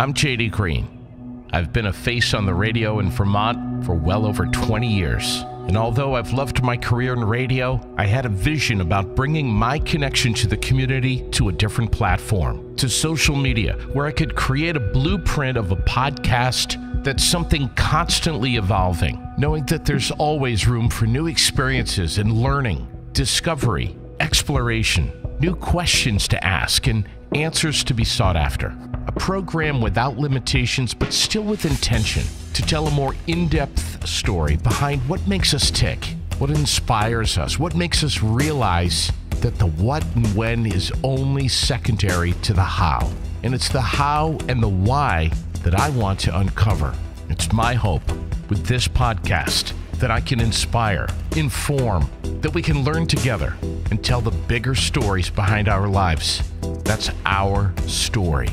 I'm J.D. Green. I've been a face on the radio in Vermont for well over 20 years. And although I've loved my career in radio, I had a vision about bringing my connection to the community to a different platform, to social media, where I could create a blueprint of a podcast that's something constantly evolving, knowing that there's always room for new experiences and learning, discovery, exploration, new questions to ask, and answers to be sought after. A program without limitations, but still with intention to tell a more in-depth story behind what makes us tick, what inspires us, what makes us realize that the what and when is only secondary to the how. And it's the how and the why that I want to uncover. It's my hope with this podcast that I can inspire, inform, that we can learn together and tell the bigger stories behind our lives. That's our story.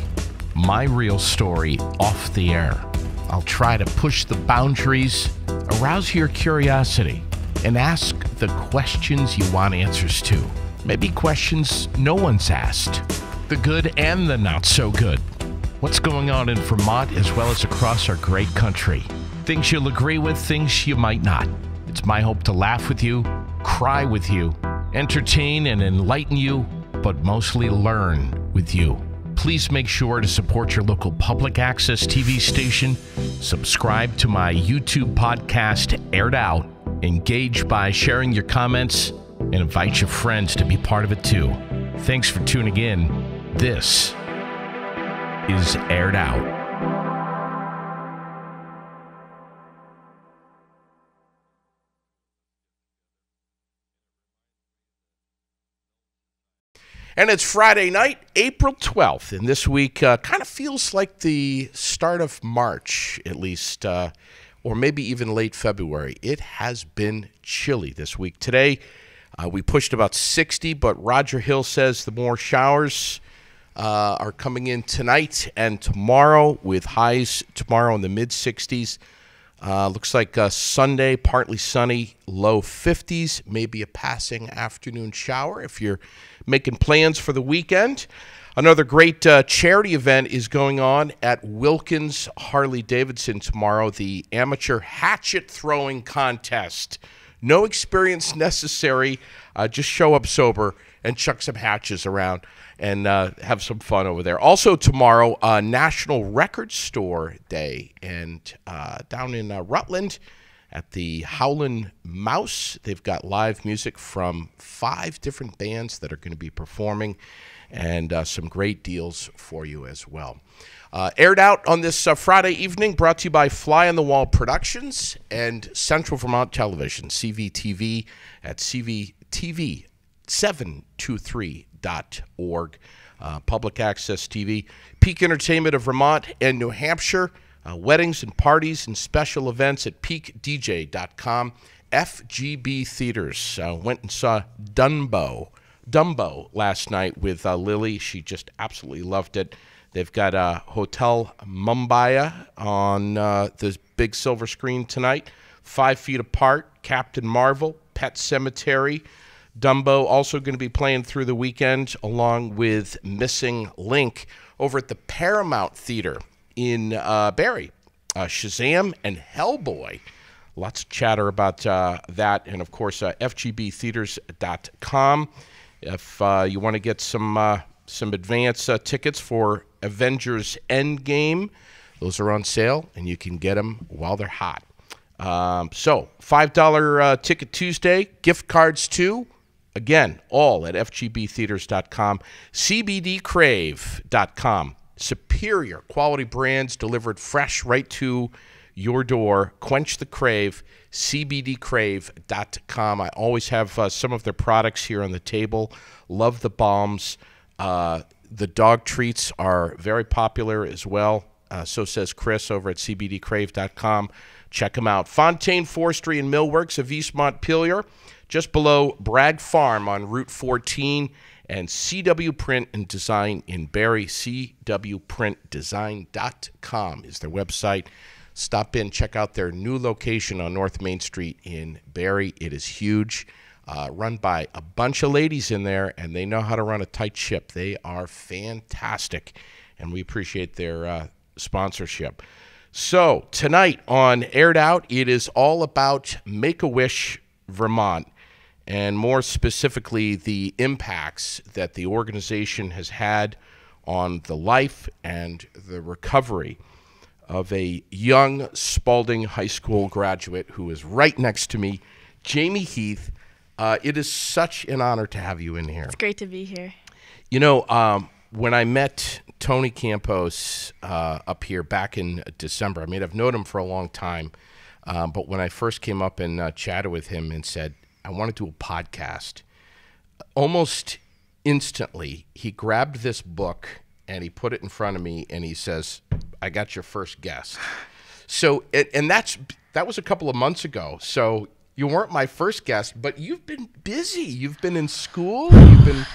My real story off the air. I'll try to push the boundaries, arouse your curiosity, and ask the questions you want answers to. Maybe questions no one's asked. The good and the not so good. What's going on in Vermont as well as across our great country. Things you'll agree with, things you might not. It's my hope to laugh with you, cry with you, entertain and enlighten you, but mostly learn with you. Please make sure to support your local public access TV station, subscribe to my YouTube podcast, Aired Out, engage by sharing your comments, and invite your friends to be part of it too. Thanks for tuning in. This is Aired Out. And it's Friday night, April 12th, and this week kind of feels like the start of March, at least, or maybe even late February. It has been chilly this week. Today, we pushed about 60, but Roger Hill says the more showers are coming in tonight and tomorrow, with highs tomorrow in the mid-60s. Looks like Sunday, partly sunny, low 50s, maybe a passing afternoon shower if you're making plans for the weekend. Another great charity event is going on at Wilkins Harley-Davidson tomorrow, the amateur hatchet throwing contest. No experience necessary, just show up sober and chuck some hatches around and have some fun over there. Also tomorrow, National Record Store Day, and down in Rutland at the Howlin' Mouse, they've got live music from 5 different bands that are going to be performing, and some great deals for you as well. Aired Out on this Friday evening, brought to you by Fly on the Wall Productions and Central Vermont Television, CVTV at CVTV723.org. Public access TV, Peak Entertainment of Vermont and New Hampshire, weddings and parties and special events at peakdj.com. FGB Theaters, went and saw Dumbo last night with Lily. She just absolutely loved it. They've got Hotel Mumbai on the big silver screen tonight. 5 Feet Apart, Captain Marvel, Pet Sematary. Dumbo also going to be playing through the weekend along with Missing Link over at the Paramount Theater in Barre. Shazam and Hellboy. Lots of chatter about that. And, of course, fgbtheaters.com. If you want to get some advance tickets for Avengers Endgame, those are on sale, and you can get them while they're hot. So, $5 Ticket Tuesday, gift cards too. Again, all at fgbtheaters.com, cbdcrave.com. Superior quality brands delivered fresh right to your door. Quench the crave, cbdcrave.com. I always have some of their products here on the table. Love the balms. The dog treats are very popular as well. So says Chris over at cbdcrave.com. Check them out. Fontaine Forestry and Millworks of East Montpelier, just below Bragg Farm on Route 14, and CW Print and Design in Barre. CWPrintDesign.com is their website. Stop in, check out their new location on North Main Street in Barre. It is huge. Run by a bunch of ladies in there, and they know how to run a tight ship. They are fantastic, and we appreciate their sponsorship. So tonight on Aired Out, it is all about Make-A-Wish Vermont, and more specifically, the impacts that the organization has had on the life and the recovery of a young Spalding High School graduate who is right next to me, Jamie Heath. It is such an honor to have you in here. It's great to be here. You know, when I met Tony Campos up here back in December, I mean, I've known him for a long time, but when I first came up and chatted with him and said, I want to do a podcast, almost instantly, he grabbed this book and he put it in front of me and he says, I got your first guest. So, and that was a couple of months ago. So you weren't my first guest, but you've been busy. You've been in school. You've been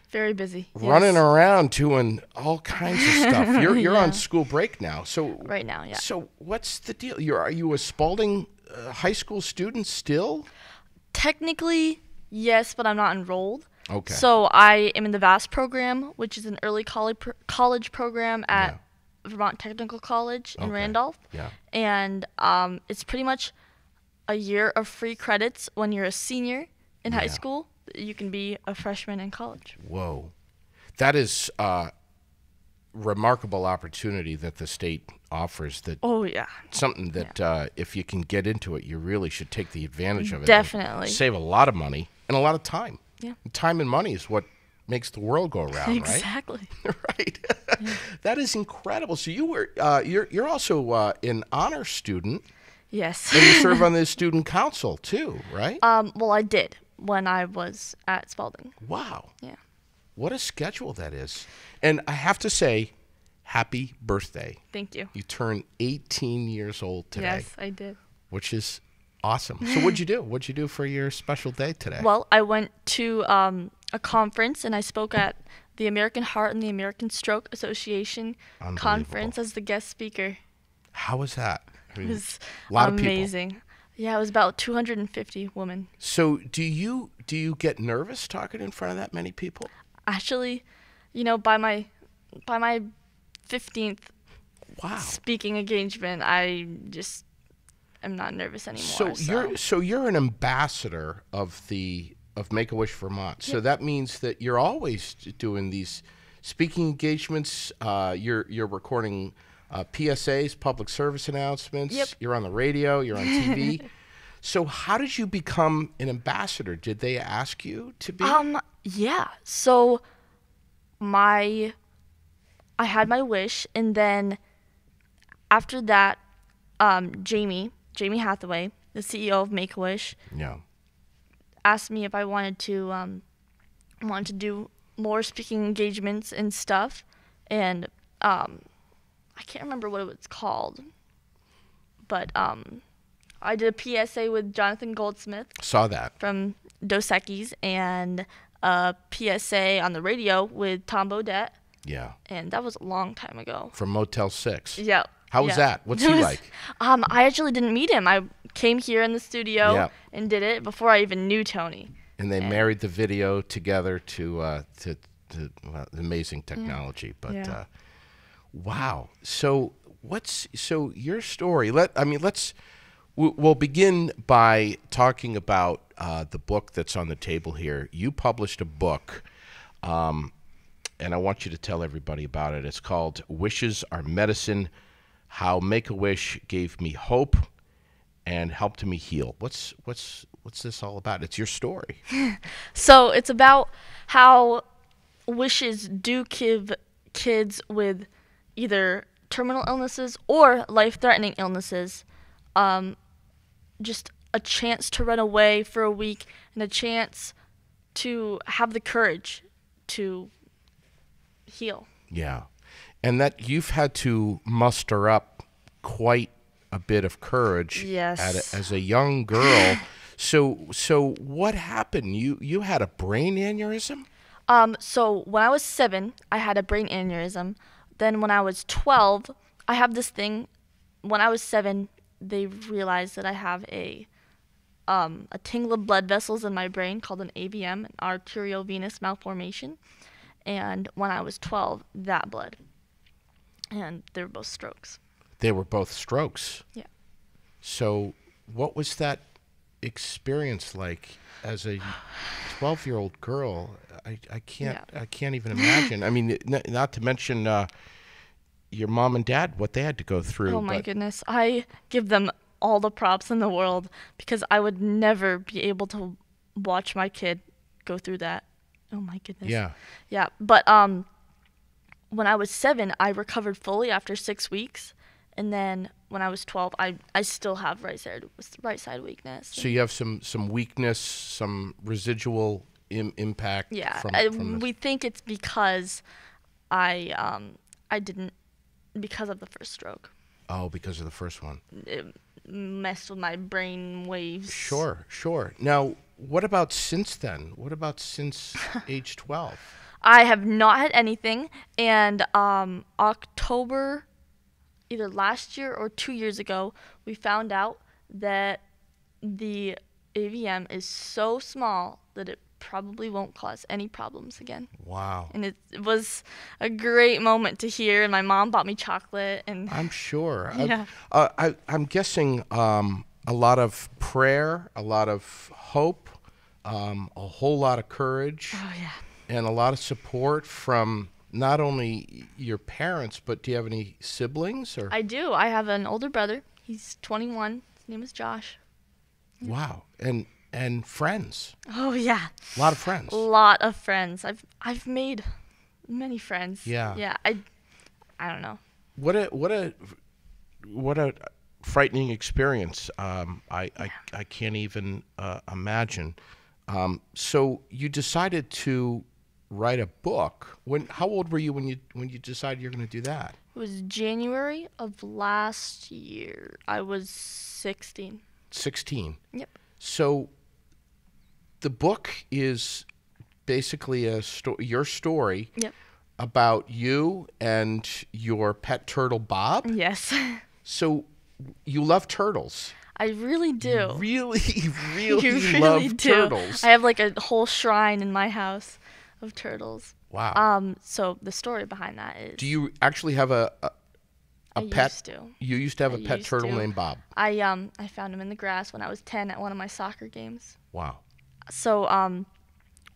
very busy, running around doing all kinds of stuff. You're on school break now. So right now, yeah. So what's the deal? Are you a Spalding high school student still? Technically, yes, but I'm not enrolled. Okay. So I am in the VAST program, which is an early college program at Vermont Technical College in Randolph. Yeah. And it's pretty much a year of free credits when you're a senior in high school. You can be a freshman in college. Whoa. That is a remarkable opportunity that the state offers. That something that if you can get into it, you really should take the advantage of it. Definitely. Save a lot of money and a lot of time. Yeah. Time and money is what makes the world go around, exactly. Right? Right. That is incredible. So you were you're also an honor student. Yes. And you serve on the student council too, right? Well, I did when I was at Spalding. Wow. Yeah. What a schedule that is. And I have to say, happy birthday. Thank you. You turned 18 years old today. Yes, I did. Which is awesome. So what'd you do? What'd you do for your special day today? Well, I went to a conference and I spoke at the American Heart and the American Stroke Association conference as the guest speaker. How was that? I mean, it was a lot amazing. Of people. Yeah, it was about 250 women. So do you get nervous talking in front of that many people? Actually, you know, by my 15th speaking engagement, I just am not nervous anymore. So you're an ambassador of Make-A-Wish Vermont. So that means that you're always doing these speaking engagements. You're recording PSAs, public service announcements. Yep. You're on the radio. You're on TV. So how did you become an ambassador? Did they ask you to be? Yeah. So I had my wish, and then after that, Jamie Hathaway, the CEO of Make-A-Wish, asked me if I wanted to do more speaking engagements and stuff, and I can't remember what it was called, but I did a PSA with Jonathan Goldsmith. Saw that. From Dos Equis, and a PSA on the radio with Tom Bodette. Yeah. And that was a long time ago. From Motel 6. Yeah. How was that? What's he like? I actually didn't meet him. I came here in the studio and did it before I even knew Tony. And they married the video together to amazing technology. But wow. So your story? We'll begin by talking about the book that's on the table here. You published a book, and I want you to tell everybody about it. It's called "Wishes Are Medicine: How Make-A-Wish Gave Me Hope and Helped Me Heal." What's this all about? It's your story. So it's about how wishes do give kids with either terminal illnesses or life-threatening illnesses just a chance to run away for a week and a chance to have the courage to heal. Yeah. And that you've had to muster up quite a bit of courage as a young girl. So what happened? You had a brain aneurysm? So when I was 7, I had a brain aneurysm. Then when I was 12, I have this thing. When I was 7, they realized that I have a tingle of blood vessels in my brain called an AVM, an arteriovenous malformation. And when I was 12, that bled. and they were both strokes. They were both strokes. Yeah. So what was that experience like as a 12-year-old girl? I can't even imagine. I mean, not to mention your mom and dad, what they had to go through. Oh my goodness. I give them all the props in the world because I would never be able to watch my kid go through that. Oh my goodness. Yeah. Yeah. But when I was 7, I recovered fully after 6 weeks. And then when I was 12, I still have right side weakness. So you have some weakness, some residual impact. Yeah. From we think it's because I didn't, because of the first stroke. Oh, because of the first one. It messed with my brain waves. Sure. Now, what about since then? What about since age 12? I have not had anything, and October, either last year or 2 years ago, we found out that the AVM is so small that it probably won't cause any problems again. Wow. And it was a great moment to hear, and my mom bought me chocolate. And I'm sure. Yeah. I'm guessing a lot of prayer, a lot of hope, a whole lot of courage. Oh, yeah. And a lot of support from not only your parents, but do you have any siblings? Or? I do. I have an older brother. He's 21. His name is Josh. Wow. And friends. Oh, yeah. A lot of friends. A lot of friends. I've made many friends. Yeah. Yeah. I don't know. What a frightening experience. I can't even imagine. So you decided to write a book. How old were you when you decided you're going to do that? It was January of last year. I was 16. 16. Yep. So the book is basically your story. Yep. About you and your pet turtle Bob. Yes. So you love turtles. I really do. Really You love do. turtles. I have like a whole shrine in my house of turtles. Wow. So the story behind that is. Do you actually have a pet? Used to. You used to have a pet used turtle to. named Bob. I found him in the grass when I was 10 at one of my soccer games. Wow. So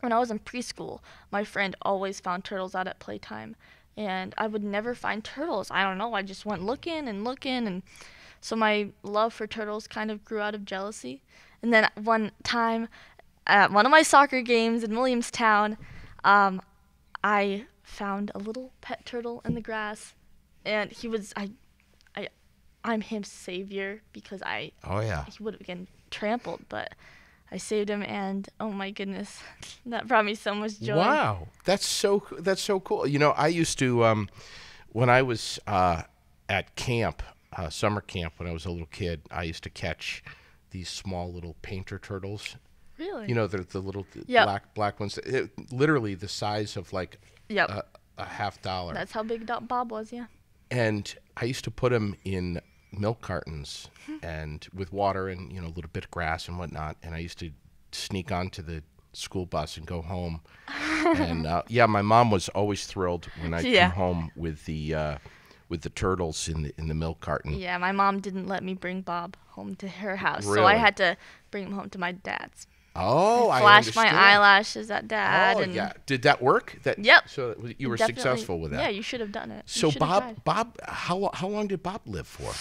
when I was in preschool, my friend always found turtles out at playtime, and I would never find turtles. I don't know. I just went looking, and so my love for turtles kind of grew out of jealousy. And then one time, at one of my soccer games in Williamstown, I found a little pet turtle in the grass, and he was I'm his savior because Oh yeah. he would have been trampled, but I saved him, and oh my goodness, that brought me so much joy. Wow, that's so cool. You know, I used to when I was at camp, summer camp, when I was a little kid, I used to catch these small little painter turtles. Really? You know, the little Yep. black ones, literally the size of like Yep. a $50. That's how big Bob was, yeah. And I used to put them in milk cartons and with water and a little bit of grass and whatnot. And I used to sneak onto the school bus and go home. And my mom was always thrilled when I Yeah. come home with the turtles in the milk carton. Yeah, my mom didn't let me bring Bob home to her house, so Really? I had to bring him home to my dad's. Oh, I Flash my understand. eyelashes at Dad. Oh, and yeah. Did that work? Yep. So you were Definitely. successful with that. Yeah, you should have done it. You So should have tried. Bob, how long did Bob live for?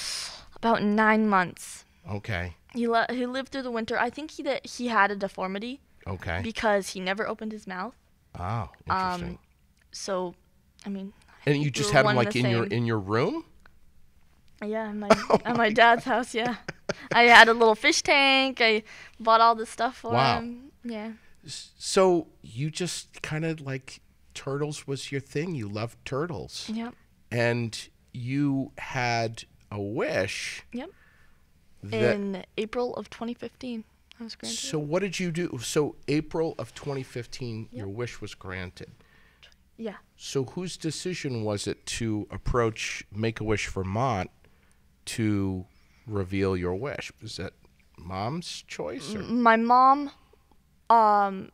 About 9 months. Okay. He lived through the winter. I think he had a deformity Okay. because he never opened his mouth. Oh, interesting. So, I mean. And you we just were had him one and like the same. in your room? Yeah, at my dad's house. Yeah, I had a little fish tank. I bought all this stuff for Wow. him. Yeah. So you just kind of like turtles was your thing. You loved turtles. Yep. And you had a wish. Yep. That, In April of 2015, I was granted. so what did you do? So April of 2015, your wish was granted. Yeah. So whose decision was it to approach Make-A-Wish Vermont to reveal your wish? Was that Mom's choice? Or? My mom, I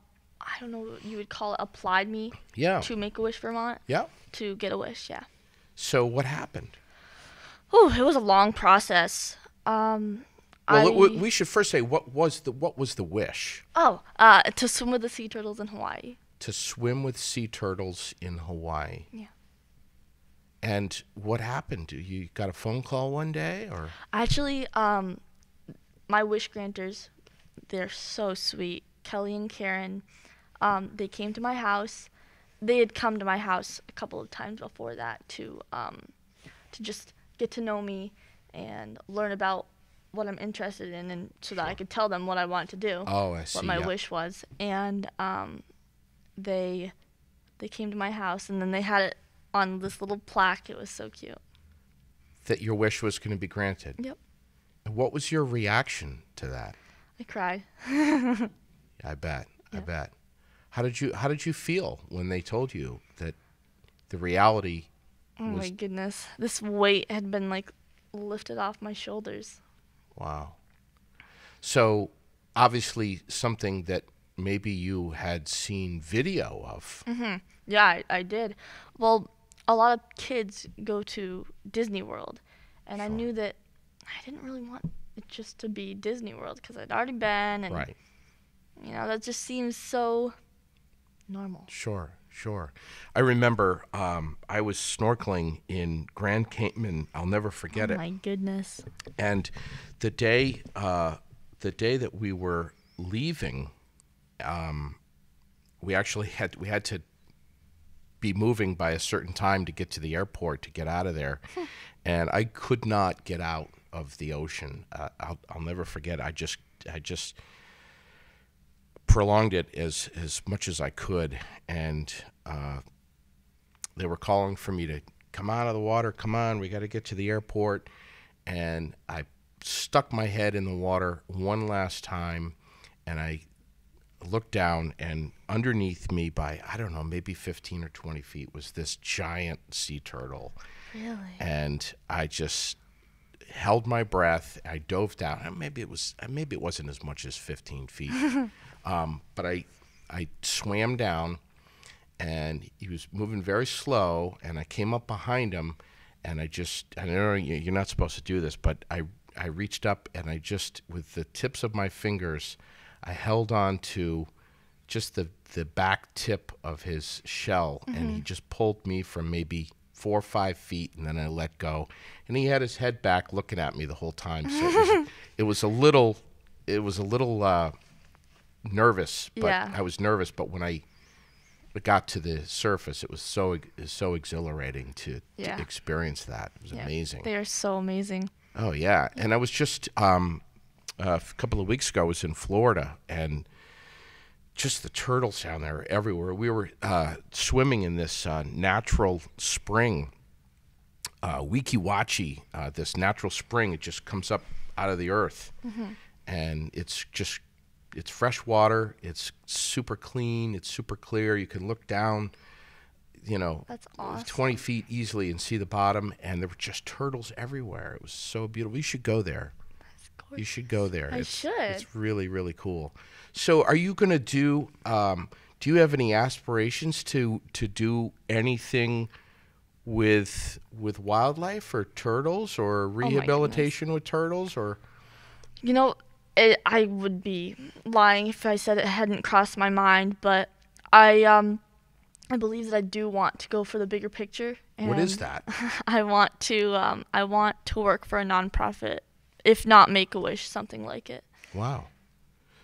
don't know what you would call it, applied me Yeah. to Make-A-Wish Vermont Yeah. to get a wish. Yeah. So what happened? Oh, it was a long process. We should first say what was the wish? To swim with the sea turtles in Hawaii. To swim with sea turtles in Hawaii. Yeah. And what happened? You got a phone call one day, or? Actually, my wish granters, they're so sweet. Kelly and Karen, they came to my house. They had come to my house a couple of times before that to just get to know me and learn about what I'm interested in, and so that I could tell them what I wanted to do. Oh, I see. What my wish was, and they came to my house, and then they had it on this little plaque. It was so cute. That your wish was going to be granted. Yep. And what was your reaction to that? I cried. I bet. Yeah. I bet. How did you feel when they told you that the reality was... Oh my goodness. This weight had been like lifted off my shoulders. Wow. So obviously something that maybe you had seen video of. Mm-hmm. Yeah, I did. Well, a lot of kids go to Disney World, and sure. I knew that I didn't really want it just to be Disney World because I'd already been, and right. That just seems so normal. Sure. I remember I was snorkeling in Grand Cayman. I'll never forget it. Oh my goodness. And the day that we were leaving, we had to be moving by a certain time to get to the airport to get out of there, and I could not get out of the ocean. I'll never forget. I just prolonged it as much as I could, and they were calling for me to come out of the water. Come on, we got to get to the airport. And I stuck my head in the water one last time, and I looked down, and underneath me by, I don't know, maybe 15 or 20 feet was this giant sea turtle. Really? And I just held my breath. I dove down. Maybe it wasn't as much as 15 feet. But I swam down, and he was moving very slow, and I came up behind him, and I know you're not supposed to do this, but I reached up, and I just, with the tips of my fingers, I held on to just the back tip of his shell, mm-hmm. and he just pulled me from maybe 4 or 5 feet, and then I let go. And he had his head back looking at me the whole time. So it was a little nervous, but yeah. I was nervous, but when I got to the surface, it was so exhilarating to experience that. It was amazing. They are so amazing. Oh yeah. And I was just a couple of weeks ago, I was in Florida, and just the turtles down there everywhere. We were swimming in this natural spring, Wikiwachi, this natural spring. It just comes up out of the earth, mm-hmm. and it's fresh water. It's super clean. It's super clear. You can look down, That's awesome. 20 feet easily and see the bottom, and there were just turtles everywhere. It was so beautiful. You should go there. That's gorgeous. You should go there. I should. It's really, really cool. So are you going to do you have any aspirations to do anything with wildlife or turtles or rehabilitation with turtles or? I would be lying if I said it hadn't crossed my mind, but I believe that I do want to go for the bigger picture. And what is that? I want to work for a nonprofit, if not Make-A-Wish, something like it. Wow.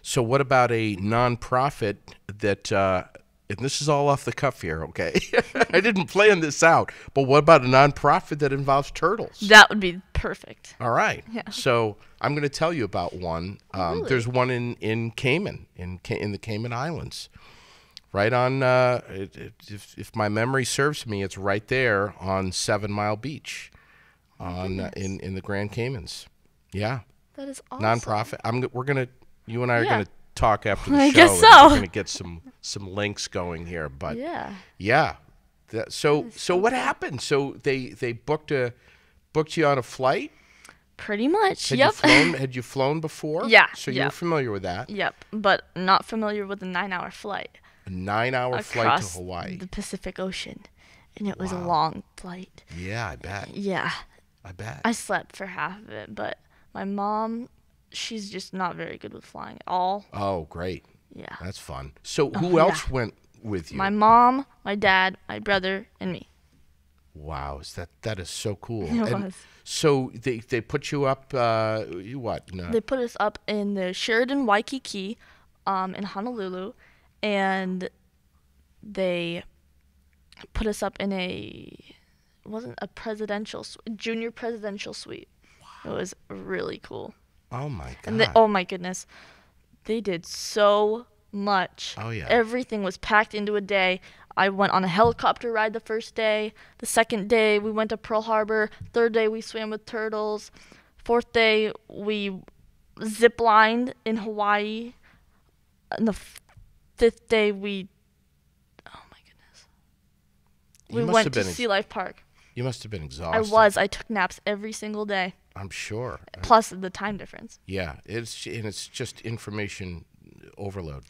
So what about a nonprofit that, and this is all off the cuff here, okay? I didn't plan this out, but what about a nonprofit that involves turtles? That would be perfect. All right. Yeah. So I'm going to tell you about one. Really? There's one in Cayman, in the Cayman Islands. Right on, if my memory serves me, it's right there on 7 Mile Beach in the Grand Caymans. Yeah. That is awesome. Nonprofit. You and I are going to talk after the show. I guess so. We're going to get some links going here, but yeah. So what happened? So they booked you on a flight? Pretty much. Had you flown before? Yeah. So you were familiar with that? Yep, but not familiar with a 9-hour flight. A 9-hour flight to Hawaii. The Pacific Ocean. and it was a Wow. long flight. Yeah, I bet. Yeah. I bet. I slept for half of it, but my mom, she's just not very good with flying at all. Oh, great. Yeah. That's fun. So who yeah. else went with you? My mom, my dad, my brother, and me. Wow, that is so cool. It And was. so they put you up. What? No. They put us up in the Sheridan Waikiki, in Honolulu, and they put us up in it wasn't a junior presidential suite. Wow. It was really cool. Oh my God. And oh my goodness, they did so much. Oh yeah. Everything was packed into a day. I went on a helicopter ride the first day. The second day, we went to Pearl Harbor. Third day, we swam with turtles. Fourth day, we zip-lined in Hawaii. And the fifth day, oh my goodness. We went to Sea Life Park. You must have been exhausted. I took naps every single day. I'm sure. Plus the time difference. Yeah, it's just information overload.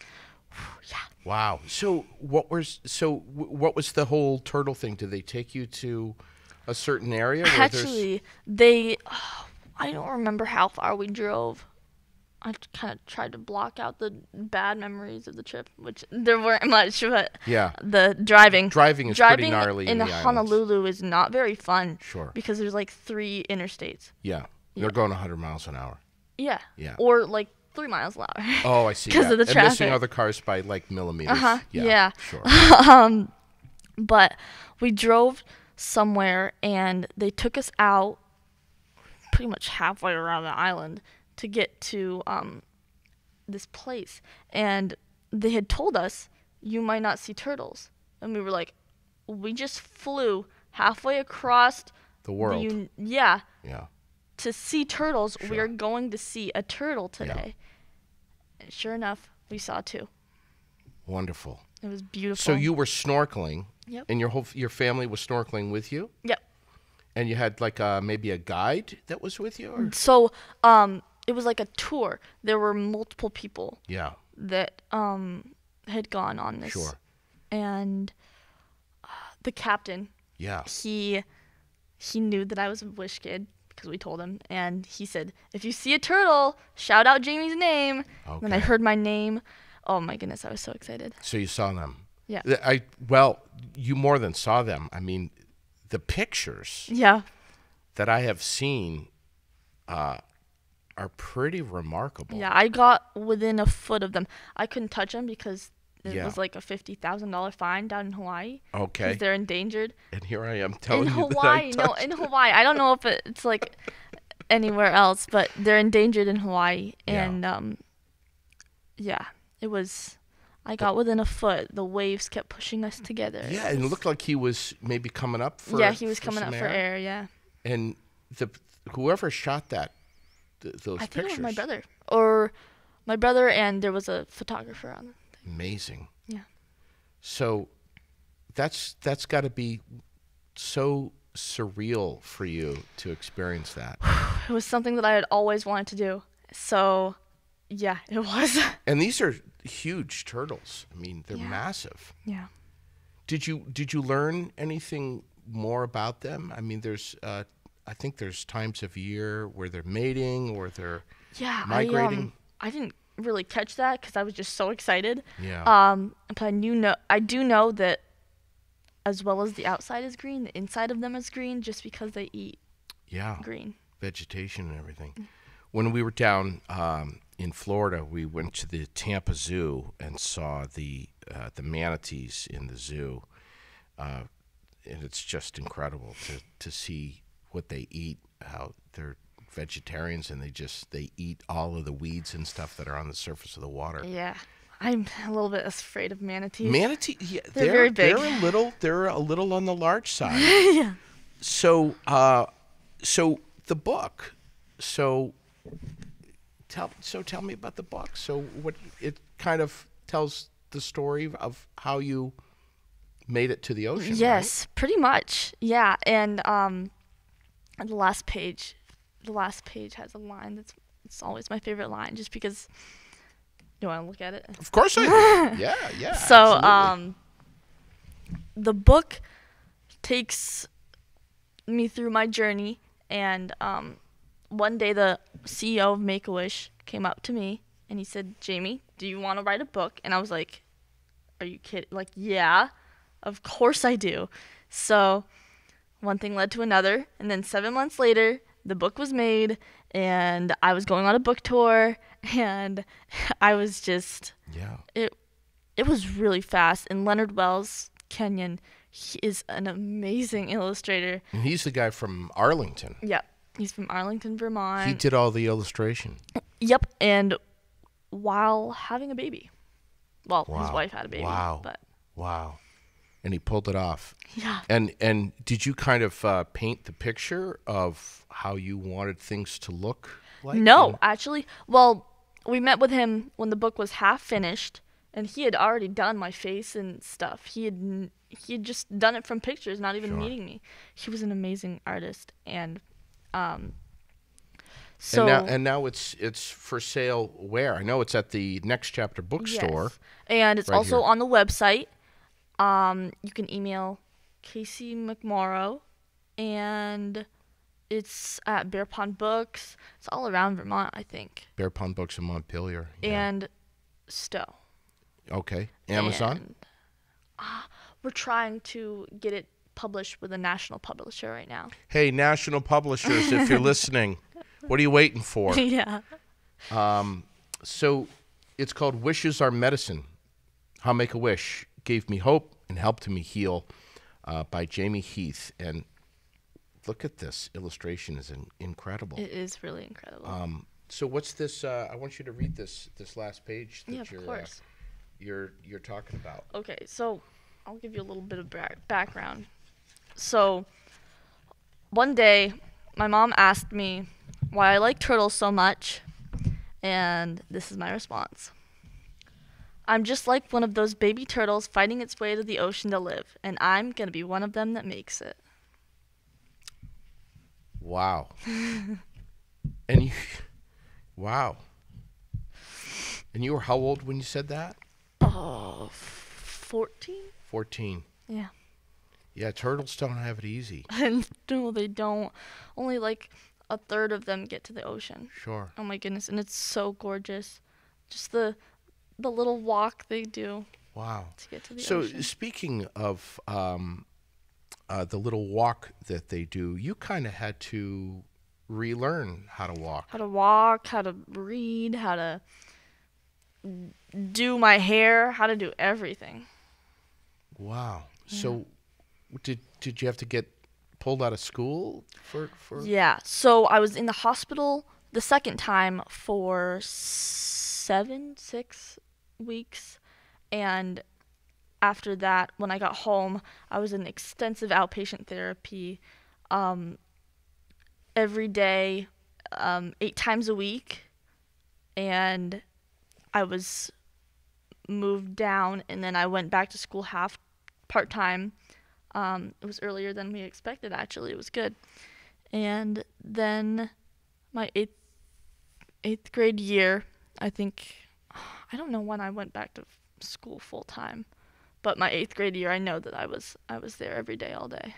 Yeah. Wow. So what was the whole turtle thing? Did they take you to a certain area? Actually, I don't remember how far we drove. I kind of tried to block out the bad memories of the trip, which there weren't much, but yeah, the driving is pretty gnarly in the Honolulu is not very fun. Sure. Because there's like 3 interstates. Yeah. They're going 100 miles an hour. Yeah. Yeah. Or like 3 miles an hour. Oh, I see. Because of the traffic. And missing other cars by like millimeters. Yeah. Sure. But we drove somewhere and they took us out pretty much halfway around the island to get to this place. And they had told us, you might not see turtles. And we were like, we just flew halfway across the world. Yeah. Yeah. To see turtles. Sure. We are going to see a turtle today. Yeah. And sure enough, we saw 2. Wonderful. It was beautiful. So you were snorkeling. Yep. And your family was snorkeling with you? Yep. And you had like maybe a guide that was with you? Or? So it was like a tour. There were multiple people. Yeah. That had gone on this. Sure. And the captain. Yeah. He knew that I was a Wish kid because we told him, and he said, "If you see a turtle, shout out Jamie's name." Okay. Then I heard my name. Oh my goodness, I was so excited. So you saw them. Yeah. Well, you more than saw them. I mean, the pictures. Yeah. That I have seen are pretty remarkable. Yeah, I got within a foot of them. I couldn't touch them because it was like a $50,000 fine down in Hawaii. Okay. Because they're endangered. And here I am telling you Hawaii, that in Hawaii. I don't know if it's like anywhere else, but they're endangered in Hawaii. And yeah, it was. I got within a foot. The waves kept pushing us together. Yeah, and it looked like he was maybe coming up for Yeah, he was coming up for air, yeah. And whoever shot that, those pictures. I think it was my brother. Or my brother, and there was a photographer on it. Amazing. Yeah. So that's got to be so surreal for you to experience that. It was something that I had always wanted to do. So, yeah, it was. And these are huge turtles. I mean, they're massive. Yeah. Did you learn anything more about them? I mean, there's I think there's times of year where they're mating or they're migrating. I didn't really catch that because I was just so excited. Yeah. But I do know that as well as the outside is green, the inside of them is green just because they eat green vegetation and everything. When we were down in Florida, we went to the Tampa Zoo and saw the manatees in the zoo, and it's just incredible to see what they eat. How they're vegetarians and they eat all of the weeds and stuff that are on the surface of the water. Yeah, I'm a little bit afraid of manatees. Yeah, they're very big. They're a little on the large side. Yeah. So the book. Tell me about the book. So what it kind of tells the story of how you made it to the ocean. Yes, right? Pretty much. Yeah, and the last page has a line it's always my favorite line, just because. You want to look at it? Of course I do. Yeah. So, absolutely. The book takes me through my journey. And one day the CEO of Make-A-Wish came up to me and he said, Jamie, do you want to write a book? And I was like, are you kidding? Like, yeah, of course I do. So one thing led to another. And then 7 months later, the book was made and I was going on a book tour and I was just, it was really fast. And Leonard Kenyon, he is an amazing illustrator. And he's the guy from Arlington. Yep. He's from Arlington, Vermont. He did all the illustration. Yep. And while having a baby. Well, his wife had a baby. Wow. But. Wow. And he pulled it off. Yeah. And did you kind of paint the picture of how you wanted things to look like? No, actually. Well, we met with him when the book was half finished, and he had already done my face and stuff. He had just done it from pictures, not even meeting me. He was an amazing artist, and so and now it's for sale where? I know it's at the Next Chapter bookstore. Yes. And it's right also here. on the website. You can email Casey McMorrow, and it's at Bear Pond Books. It's all around Vermont, I think. Bear Pond Books in Montpelier. Yeah. And Stowe. Okay. Amazon? And, we're trying to get it published with a national publisher right now. Hey, national publishers, if you're listening, what are you waiting for? Yeah. So it's called Wishes Are Medicine. How Make-A-Wish Gave Me Hope and Helped Me Heal by Jamie Heath. And look at this. Illustration is incredible. It is really incredible. So what's this? I want you to read this last page that of course. You're talking about. Okay, so I'll give you a little bit of background. So one day, my mom asked me why I like turtles so much, and this is my response. I'm just like one of those baby turtles fighting its way to the ocean to live, and I'm going to be one of them that makes it. Wow. Wow. And you were how old when you said that? 14? 14. Yeah. Yeah, turtles don't have it easy. No, they don't. Only like a third of them get to the ocean. Sure. Oh my goodness, and it's so gorgeous. Just the little walk they do. Wow. To get to the So ocean. speaking of the little walk that they do, you kind of had to relearn how to walk. How to walk, how to read, how to do my hair, how to do everything. Wow. Yeah. So did you have to get pulled out of school for Yeah. So I was in the hospital the second time for 6 weeks, and after that, when I got home, I was in extensive outpatient therapy every day, 8 times a week, and I was moved down, and then I went back to school part-time. It was earlier than we expected, actually. It was good. And then my eighth grade year, I don't know when I went back to school full-time, but my 8th grade year, I know that I was there every day, all day.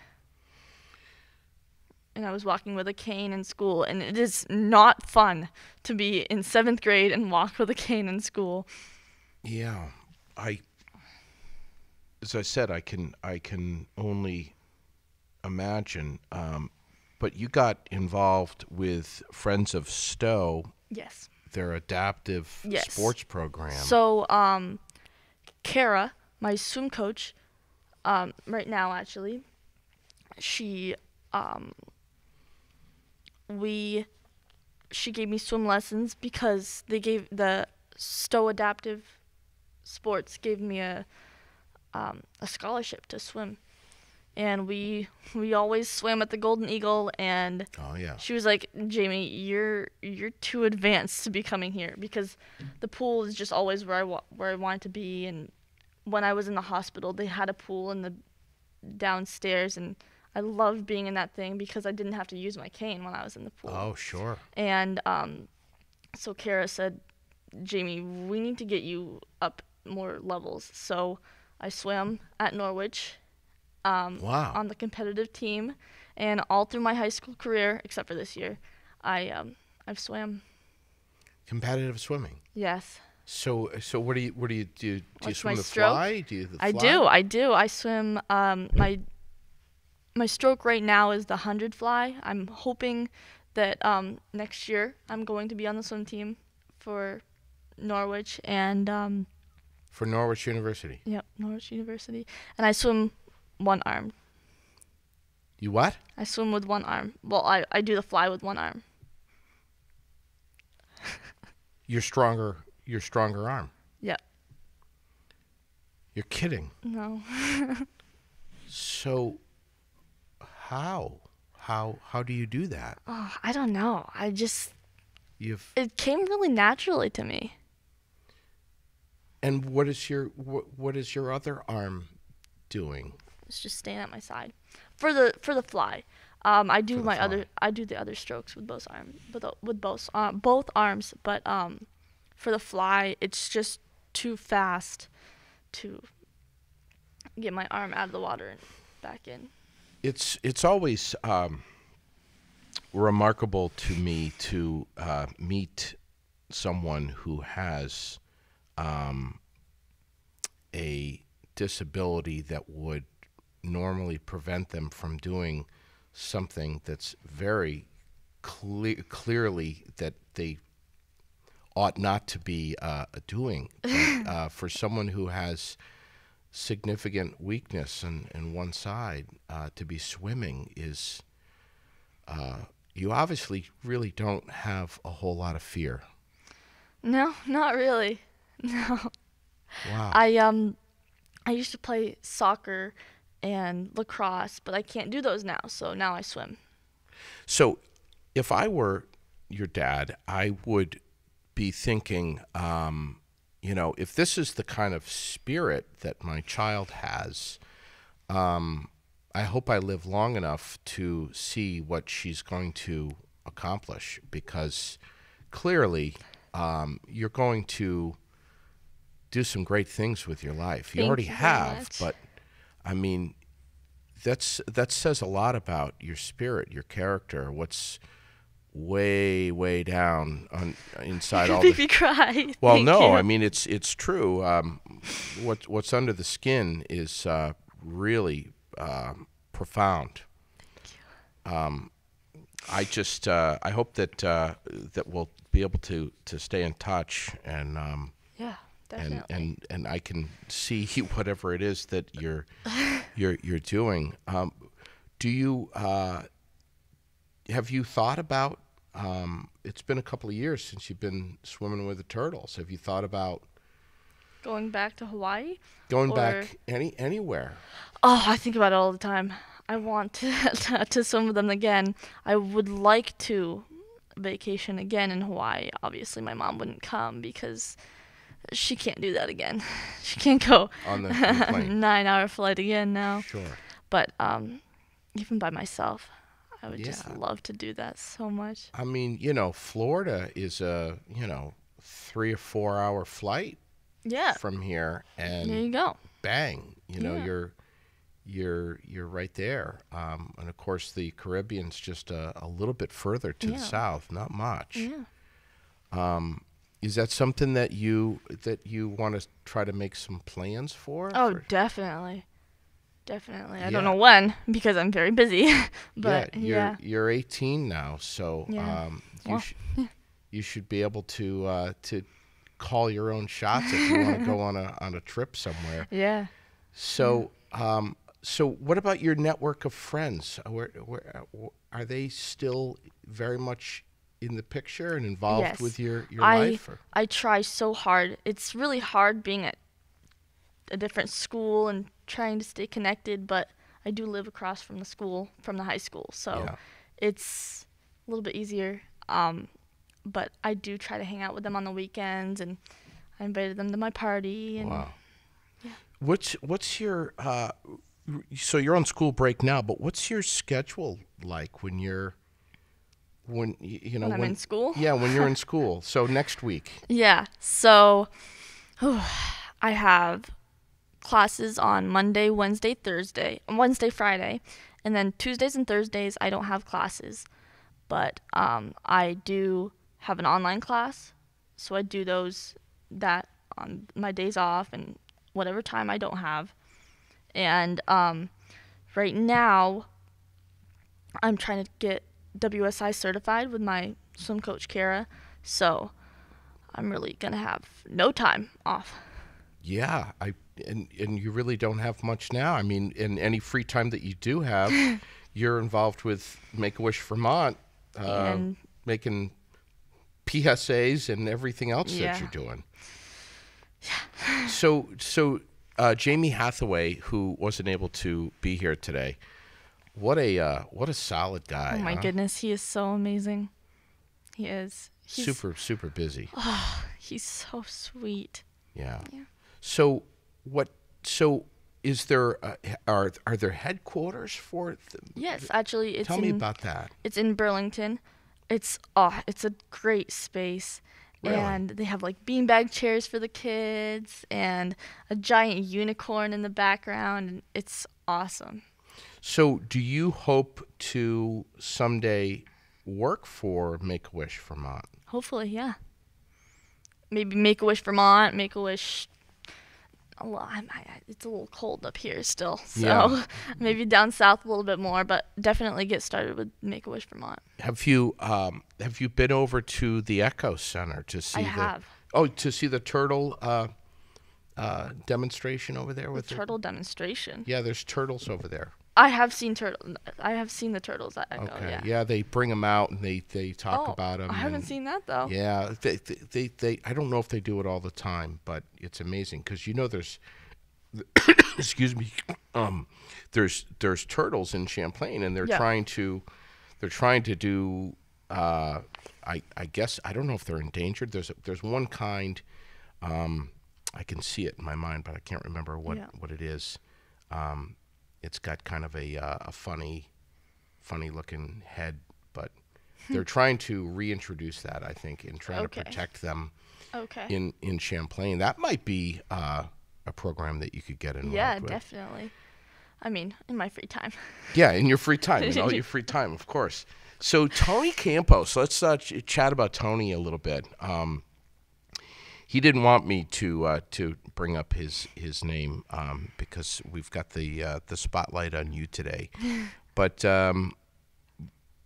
And I was walking with a cane in school, and it is not fun to be in 7th grade and walk with a cane in school. Yeah, as I said, I can only imagine. But you got involved with Friends of Stowe. Yes. Their adaptive sports program. So, Kara, my swim coach, right now actually, she gave me swim lessons because the Stowe Adaptive Sports gave me a scholarship to swim, and we always swam at the Golden Eagle. And she was like, Jamie, you're too advanced to be coming here, because the pool is just always where I wanted to be. And when I was in the hospital, they had a pool in the downstairs, and I loved being in that thing because I didn't have to use my cane when I was in the pool. Oh, sure. And so Kara said, Jamie, we need to get you up more levels. So I swam at Norwich, Wow. on the competitive team, and all through my high school career, except for this year, I've swam. Competitive swimming. Yes. So what do you do? Do you What's swim my the stroke? fly? Do you the I fly? do. I swim. My stroke right now is the 100 fly. I'm hoping that next year I'm going to be on the swim team for Norwich and For Norwich University. yep, Norwich University. And I swim one arm. You what? I swim with one arm. Well, I do the fly with one arm. Your stronger arm. Yep. You're kidding. No. So how do you do that? Oh, I don't know. You've It came really naturally to me. And what is your other arm doing? It's just staying at my side for the fly. I do For the my fly. other I do the other strokes with both arms, both arms. But for the fly, it's just too fast to get my arm out of the water and back in. It's always remarkable to me to meet someone who has a disability that would normally prevent them from doing something that's very clearly that they ought not to be doing. But, for someone who has significant weakness in one side, to be swimming is, you obviously really don't have a whole lot of fear. No, not really. No. Wow. I used to play soccer and lacrosse, but I can't do those now. So now I swim. So if I were your dad, I would be thinking, if this is the kind of spirit that my child has, I hope I live long enough to see what she's going to accomplish, because clearly you're going to do some great things with your life. You Thank already you very have, much. but I mean, that says a lot about your spirit, your character, what's way down inside all Make the. me cry. Well, Thank no, you. I mean it's true. What's under the skin is really profound. I just I hope that that we'll be able to stay in touch, and Yeah, definitely. and I can see whatever it is that you're doing. Do you have you thought about? It's been a couple of years since you've been swimming with the turtles. Have you thought about Going back to Hawaii? going Or- back anywhere? Oh, I think about it all the time. I want to swim with them again. I would like to vacation again in Hawaii. Obviously, my mom wouldn't come because she can't do that again. She can't go On the plane. 9-hour flight again now. Sure. But even by myself, I would just Yeah. love to do that so much. I mean, Florida is a 3 or 4 hour flight Yeah. from here, There and you go. bang, Yeah. you're right there. And of course, the Caribbean's just a little bit further to the Yeah. south, not much. Yeah. Is that something that you want to try to make some plans for? Oh, For- definitely. Definitely. I Yeah. don't know when because I'm very busy. But yeah, yeah. you're 18 now, so Yeah. you Well, you should be able to call your own shots if you want to go on a trip somewhere. Yeah. So so what about your network of friends? Where are they still very much in the picture and involved Yes. with your I life? Or? I try so hard. It's really hard being at a different school and trying to stay connected, but I do live across from the high school, so Yeah. it's a little bit easier. But I do try to hang out with them on the weekends, and I invited them to my party. And Wow. yeah. What's your so you're on school break now, but what's your schedule like when you're when When I'm in school? Yeah, when you're in school. So next week. Yeah. So I have classes on Monday, Wednesday, Friday, and then Tuesdays and Thursdays I don't have classes. But I do have an online class, so I do that on my days off and whatever time I don't have. And right now, I'm trying to get WSI certified with my swim coach, Kara. So I'm really going to have no time off. Yeah, and you really don't have much now. I mean, in any free time that you do have, you're involved with Make-A-Wish Vermont, And making PSAs and everything else Yeah. that you're doing. So Jamie Hathaway, who wasn't able to be here today, what a solid guy. Oh my huh? goodness, he is so amazing. He is. He's Super busy. He's so sweet. Yeah. Yeah. So is there are there headquarters for Yes, actually, it's Tell me about that. It's in Burlington. It's a great space. Really? And they have like beanbag chairs for the kids and a giant unicorn in the background, and it's awesome. So do you hope to someday work for Make-A-Wish Vermont? Hopefully, yeah. Maybe Make-A-Wish Vermont, Make-A-Wish. Well, it's a little cold up here still, so Yeah. maybe down south a little bit more, but definitely get started with Make-A-Wish Vermont. Have you been over to the Echo Center to see I have. to see the turtle demonstration over there with The turtle demonstration. Yeah, there's turtles over there. I have seen the turtles at Echo. Okay. Yeah. They bring them out and they talk Oh, about them. I haven't seen that though. Yeah, they I don't know if they do it all the time, but it's amazing because there's excuse me, there's turtles in Champlain and they're Yeah. trying to do I guess I don't know if they're endangered. There's one kind I can see it in my mind, but I can't remember what it is. It's got kind of a funny looking head, but they're trying to reintroduce that, I think, and trying Okay. to protect them Okay. in Champlain. That might be a program that you could get involved Yeah, with. definitely. I mean, in my free time. Yeah, in your free time, in all your free time, of course. So Tony Campos, let's chat about Tony a little bit. He didn't want me to bring up his name because we've got the spotlight on you today, but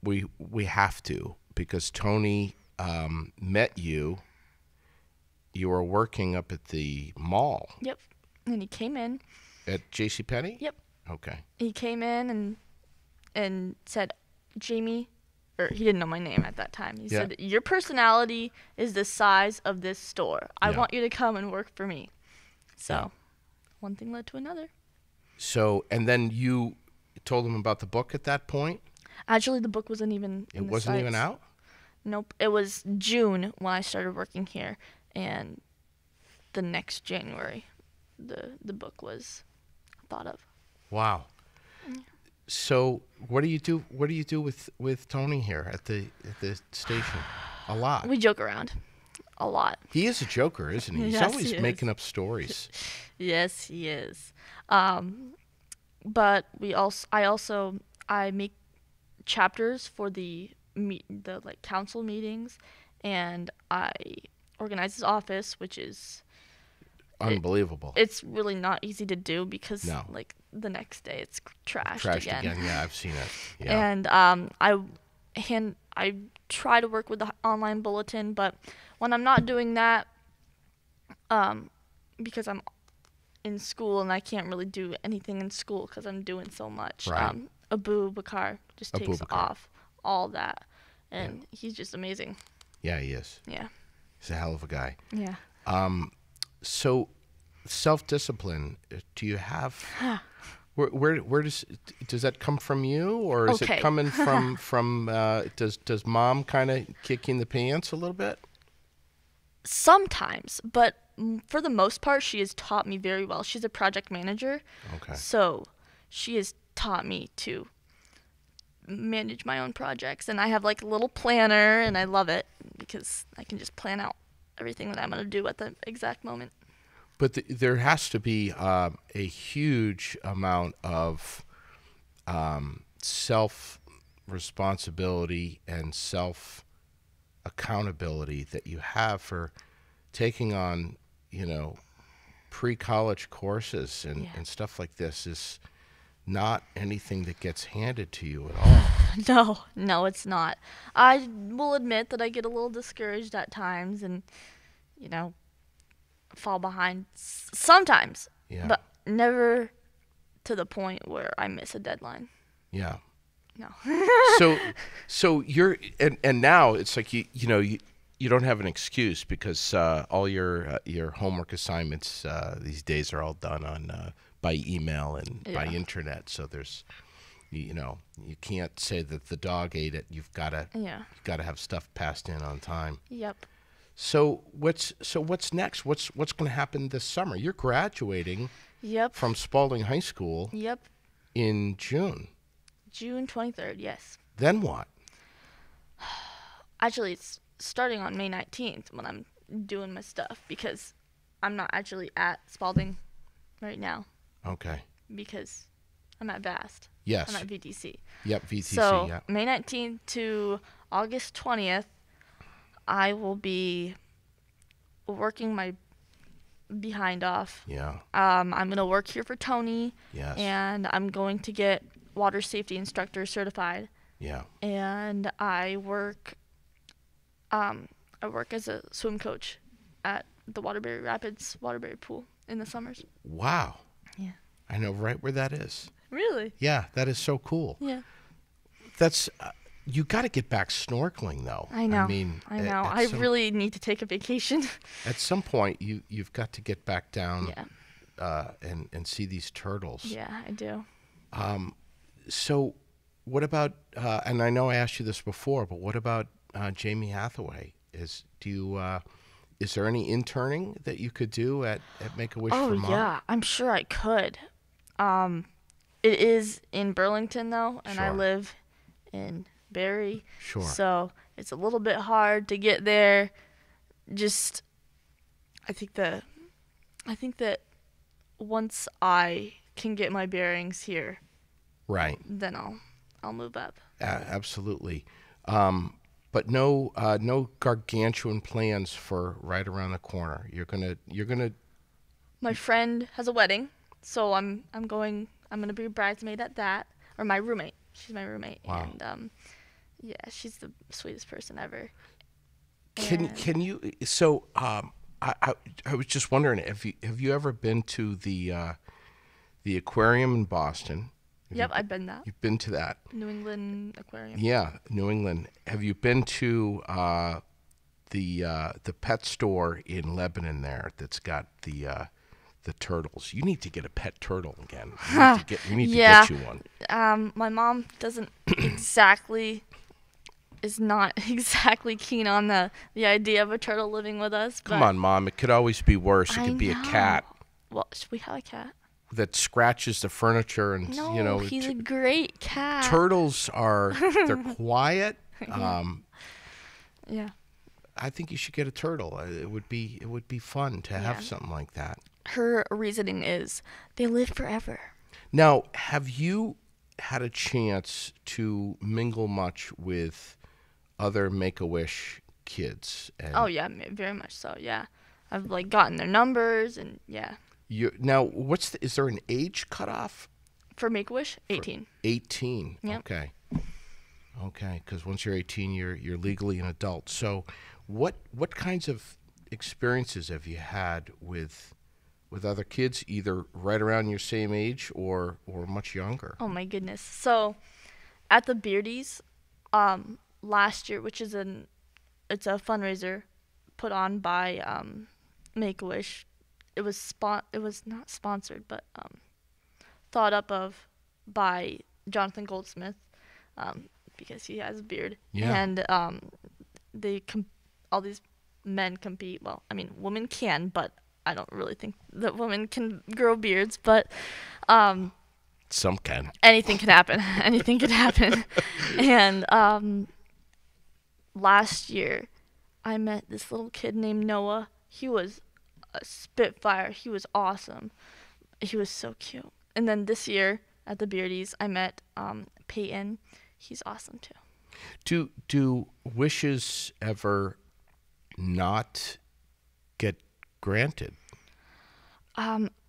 we have to because Tony met you. You were working up at the mall Yep. And he came in. at JCPenney? Yep. Okay. He came in and said, Jamie, or he didn't know my name at that time. He Yeah. said, your personality is the size of this store. I Yeah. want you to come and work for me. So Yeah. one thing led to another. So, and then you told him about the book at that point? Actually, the book wasn't even in It the wasn't even sites. out? Nope. It was June when I started working here, and the next January, the book was thought of. Wow. So, what do you do? What do you do with Tony here at the station? A lot. We joke around a lot. He is a joker, isn't he? He's Yes, always he is. making up stories. Yes, he is. But I make chapters for the council meetings, and I organize his office, which is Unbelievable. it's really not easy to do because No. the next day it's trashed Trashed again. Yeah, I've seen it. Yeah. And I try to work with the online bulletin, but when I'm not doing that, because I'm in school and I can't really do anything in school because I'm doing so much. Right. Abu Bakar just takes Bakar. off all that, and he's just amazing. Yeah, he is. Yeah. He's a hell of a guy. Yeah. So, self-discipline. Do you have? Where does that come from you, or is Okay. it coming from does mom kind of kick you in the pants a little bit? Sometimes, but for the most part, she has taught me very well. She's a project manager, Okay. so she has taught me to manage my own projects. And I have like a little planner, and I love it because I can just plan out everything that I'm going to do at the exact moment. But there has to be a huge amount of self-responsibility and self-accountability that you have for taking on, pre-college courses and stuff like this is not anything that gets handed to you at all. No, it's not. I will admit that I get a little discouraged at times and, fall behind sometimes, but never to the point where I miss a deadline. Yeah. No. So you're and now it's like you don't have an excuse because all your homework assignments these days are all done on by email and by internet. So there's you can't say that the dog ate it. You've got to have stuff passed in on time. Yep. So what's next? What's going to happen this summer? You're graduating. Yep. From Spalding High School. Yep. In June. June 23rd. Yes. Then what? Actually, it's starting on May 19th when I'm doing my stuff because I'm not actually at Spalding right now. Okay. Because I'm at VAST. Yes. I'm at VTC. Yep, VTC. So yeah. May 19th to August 20th, I will be working my behind off. Yeah. I'm going to work here for Tony. Yes. And I'm going to get water safety instructor certified. Yeah. And I work as a swim coach at the Waterbury Rapids Waterbury Pool in the summers. Wow. Yeah. I know right where that is. Really? Yeah, that is so cool. Yeah. That's you got to get back snorkeling though. I know. I know. I really need to take a vacation. At some point, you've got to get back down. Yeah. And see these turtles. Yeah, I do. So, what about? And I know I asked you this before, but what about Jamie Hathaway? Is there any interning that you could do at Make-A-Wish Vermont? Oh yeah, I'm sure I could. It is in Burlington though, and I live in Barre. Sure. So it's a little bit hard to get there. Just, I think that once I can get my bearings here, right, then I'll move up. Absolutely. But no gargantuan plans for right around the corner. You're gonna. My friend has a wedding, so I'm gonna be a bridesmaid at that, or my roommate. She's my roommate, wow. And yeah, she's the sweetest person ever. Can you? So I was just wondering, have you ever been to the aquarium in Boston? Yep, I've been that. You've been to that. New England Aquarium. Yeah, New England. Have you been to the pet store in Lebanon there that's got the turtles? You need to get a pet turtle again. You need to get you one. My mom is not exactly keen on the idea of a turtle living with us. Come on, Mom. It could always be worse. It could be a cat. Well, we have a cat that scratches the furniture and he's a great cat. Turtles they're quiet. Yeah. I think you should get a turtle. It would be fun to have something like that. Her reasoning is they live forever. Now, have you had a chance to mingle much with other Make-A-Wish kids? Oh yeah, very much so. Yeah, I've gotten their numbers and yeah. Now, is there an age cutoff for Make-A-Wish? 18. 18. Yep. Okay. Okay, because once you're 18, you're legally an adult. So, what kinds of experiences have you had with other kids, either right around your same age or much younger? Oh my goodness! So, at the Beardies, last year, which is it's a fundraiser put on by Make-A-Wish. It was not sponsored, but thought up of by Jonathan Goldsmith, because he has a beard. Yeah. And all these men compete. Well, I mean, women can, but I don't really think that women can grow beards. But some can. Anything can happen. Anything can happen. And last year, I met this little kid named Noah. He was a spitfire. He was awesome. He was so cute. And then this year at the Beardies, I met Peyton. He's awesome too. Do wishes ever not get granted?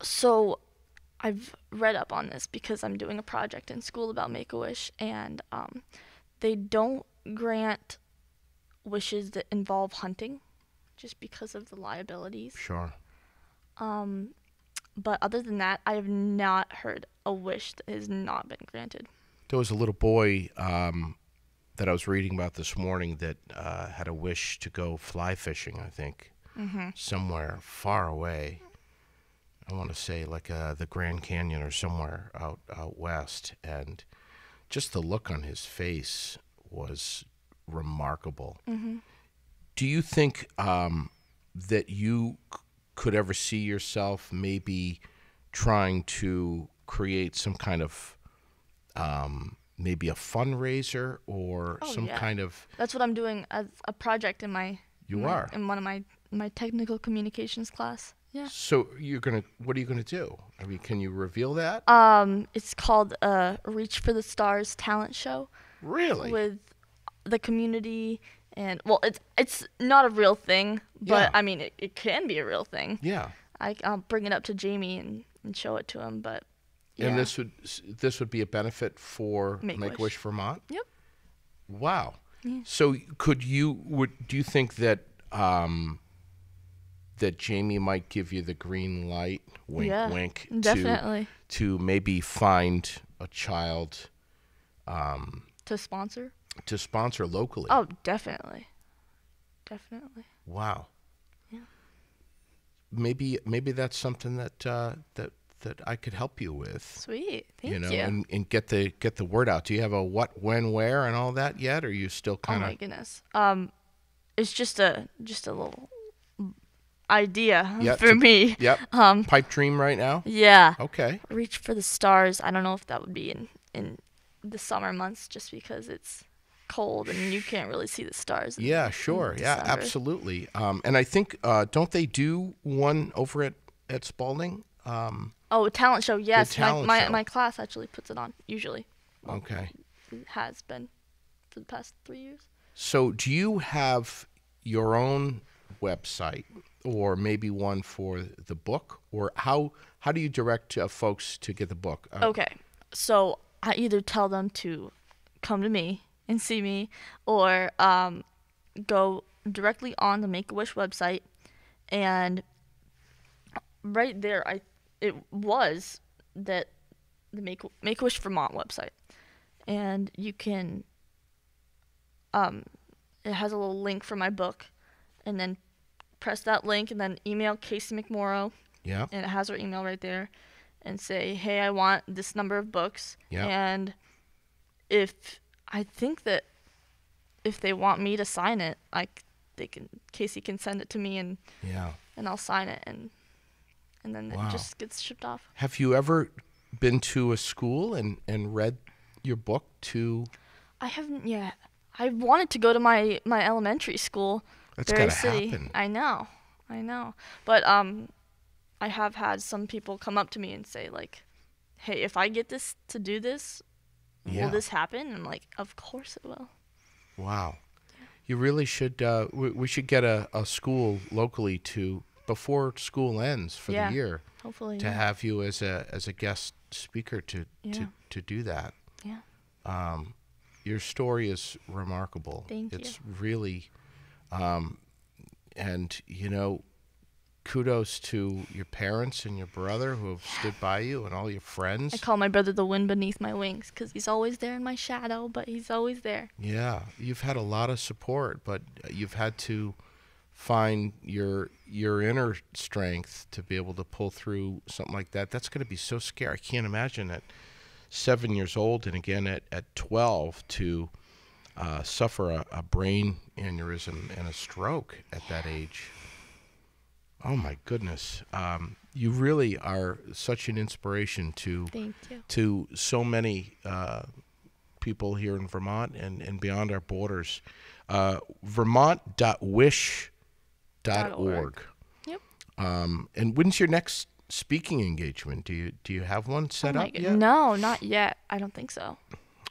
So I've read up on this because I'm doing a project in school about Make-A-Wish, and they don't grant wishes that involve hunting just because of the liabilities. Sure. But other than that, I have not heard a wish that has not been granted. There was a little boy that I was reading about this morning that had a wish to go fly fishing, I think, somewhere far away. I want to say like the Grand Canyon or somewhere out west. And just the look on his face was remarkable. Do you think that you could ever see yourself maybe trying to create some kind of maybe a fundraiser or kind of... That's what I'm doing as a project in in one of my technical communications class. Yeah. So what are you gonna do? I mean, can you reveal that? It's called Reach for the Stars talent show. Really? With the community, and well, it's not a real thing, but I mean it can be a real thing. Yeah. I'll bring it up to Jamie and show it to him, but yeah. And this would be a benefit for Make-A-Wish Vermont? Yep. Wow. Yeah. So do you think that that Jamie might give you the green light, wink, wink, definitely, to maybe find a child to sponsor locally? Oh, definitely. Wow. Yeah. Maybe that's something that I could help you with. Sweet. Thank you. And get the word out. Do you have a what, when, where, and all that yet? Or are you still kind of... Oh my goodness. It's just a little idea for me. Yep. Pipe dream right now? Yeah. Okay. Reach for the Stars. I don't know if that would be in the summer months, just because it's cold and you can't really see the stars. Yeah, sure. Yeah, absolutely. And I think don't they do one over at Spalding? A talent show. Yes, show. My class actually puts it on usually. Okay. It has been for the past 3 years. So, do you have your own website, or maybe one for the book, or how do you direct folks to get the book? Okay, so I either tell them to come to me and see me, or go directly on the Make-A-Wish website, and right there, it was the Make-A-Wish Vermont website, and you can it has a little link for my book, and then press that link and then email Casey McMorrow. Yeah. And it has her email right there, and say, hey, I want this number of books. Yeah. And I think that if they want me to sign it, Casey can send it to me, and I'll sign it, and then it just gets shipped off. Have you ever been to a school and read your book to... I haven't yet. I wanted to go to my elementary school. That's Barre gotta City. happen. I know. But I have had some people come up to me and say, like, hey, if I get this to do this, will this happen? And I'm like, of course it will. Wow. You really should, we should get a school locally to, before school ends for the year, hopefully, to have you as a guest speaker to do that. Yeah. Your story is remarkable. Thank you. It's really, and kudos to your parents and your brother who have stood by you, and all your friends. I call my brother the wind beneath my wings because he's always there in my shadow, but he's always there. Yeah, you've had a lot of support, but you've had to find your inner strength to be able to pull through something like that. That's going to be so scary. I can't imagine at 7 years old, and again at 12, to suffer a brain aneurysm and a stroke at that age. Oh my goodness. You really are such an inspiration to so many people here in Vermont and beyond our borders. Vermont.wish.org. Yep. And when's your next speaking engagement? Do you have one set up yet? No, not yet. I don't think so.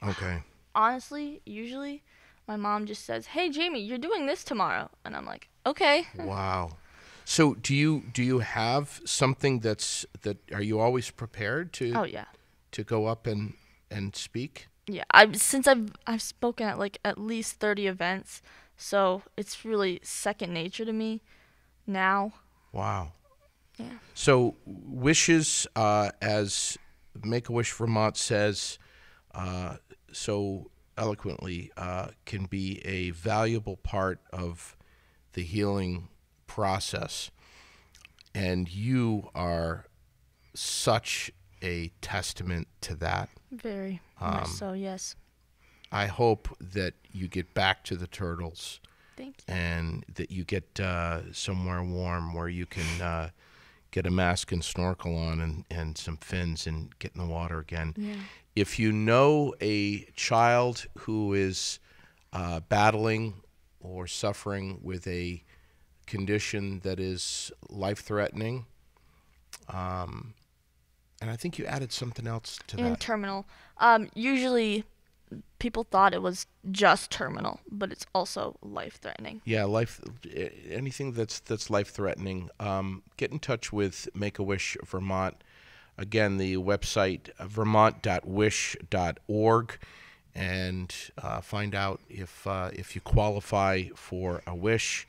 Okay. Honestly, usually my mom just says, "Hey, Jamie, you're doing this tomorrow," and I'm like, "Okay." Wow. So do you have something that are you always prepared to? Oh yeah. To go up and speak? Yeah, I've spoken at like at least 30 events, so it's really second nature to me now. Wow. Yeah. So wishes, as Make-A-Wish Vermont says so eloquently, can be a valuable part of the healing process. And you are such a testament to that. Very much so, yes. I hope that you get back to the turtles. Thank you. And that you get somewhere warm where you can get a mask and snorkel on and some fins and get in the water again. Yeah. If you know a child who is battling or suffering with a condition that is life-threatening, and I think you added something else to that. And terminal. Usually people thought it was just terminal, but it's also life-threatening. Yeah, anything that's life-threatening. Get in touch with Make-A-Wish Vermont. Again, the website vermont.wish.org, and find out if you qualify for a wish.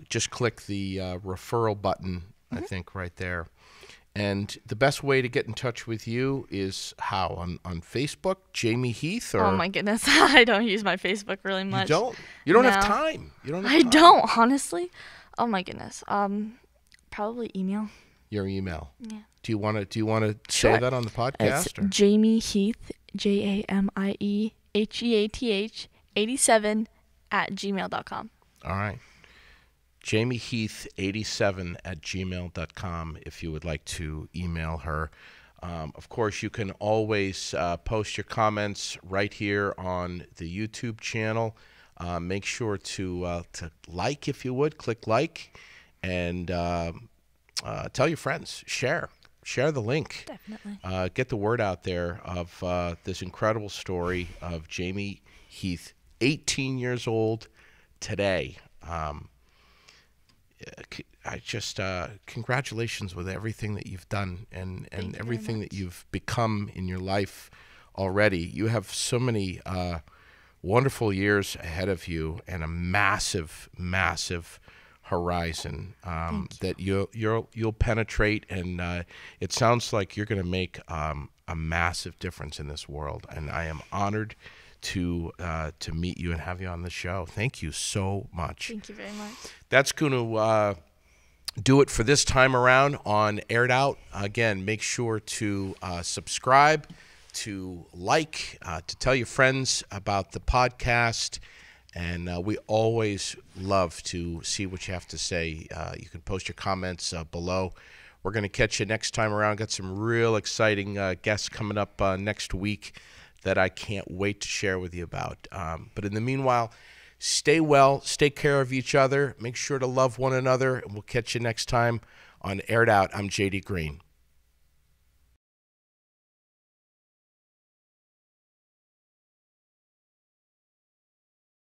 Just click the referral button, I think, right there. And the best way to get in touch with you is how? On Facebook, Jamie Heath? Or? Oh my goodness, I don't use my Facebook really much. You don't have time. I don't, honestly. Oh my goodness. Probably email. Your email. Yeah. Do you want to say that on the podcast? It's Jamie Heath, JamieHeath 87 @gmail.com. All right. Jamie Heath 87 @gmail.com if you would like to email her. Of course, you can always post your comments right here on the YouTube channel. Make sure to like, if you would. Click like, and tell your friends. Share the link. Definitely. Get the word out there of this incredible story of Jamie Heath, 18 years old today. I just congratulations with everything that you've done and everything that you've become in your life already. You have so many wonderful years ahead of you and a massive horizon that you'll penetrate, and it sounds like you're going to make a massive difference in this world. And I am honored to meet you and have you on the show. Thank you so much. Thank you very much. That's going to do it for this time around on Aired Out. Again, make sure to subscribe, to like, to tell your friends about the podcast. And we always love to see what you have to say. You can post your comments below. We're going to catch you next time around. Got some real exciting guests coming up next week that I can't wait to share with you about. But in the meanwhile, stay well, take care of each other, make sure to love one another, and we'll catch you next time on Aired Out. I'm JD Green.